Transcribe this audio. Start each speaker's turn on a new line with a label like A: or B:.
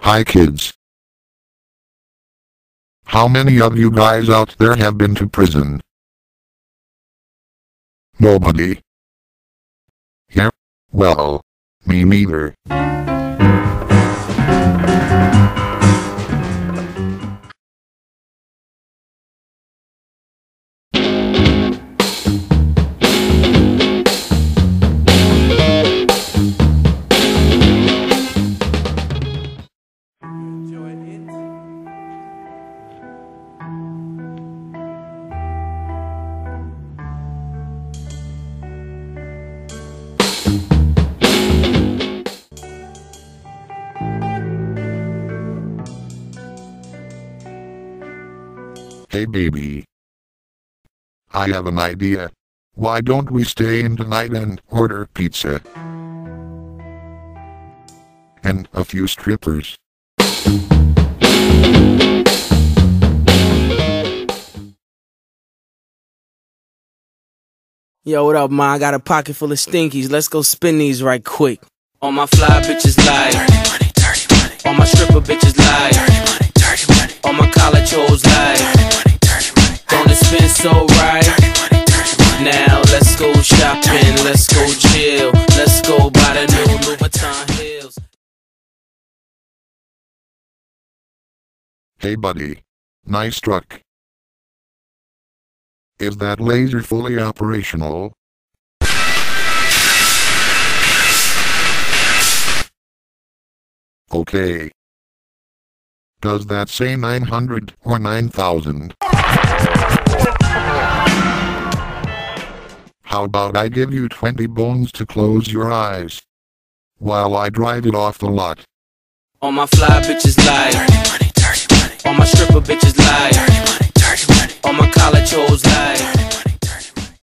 A: Hi kids. How many of you guys out there have been to prison? Nobody? Yeah? Well, me neither. Hey baby. I have an idea. Why don't we stay in tonight and order pizza? And a few strippers.
B: Yo, what up, ma? I got a pocket full of stinkies. Let's go spin these right quick. All my fly bitches lie. Dirty money, dirty money. All my stripper bitches lie. Dirty money, dirty money. All my college hoes lie. Dirty money, dirty money. Don't it spin so right? Dirty money, dirty money. Now let's go shopping, let's go chill, let's go buy the new Louis Vuitton heels.
A: Hey buddy. Nice truck. Is that laser fully operational? Okay. Does that say 900 or 9,000? How about I give you 20 bones to close your eyes while I drive it off the lot?
B: All my fly bitches lie. Dirty money, dirty money. All my stripper bitches lie.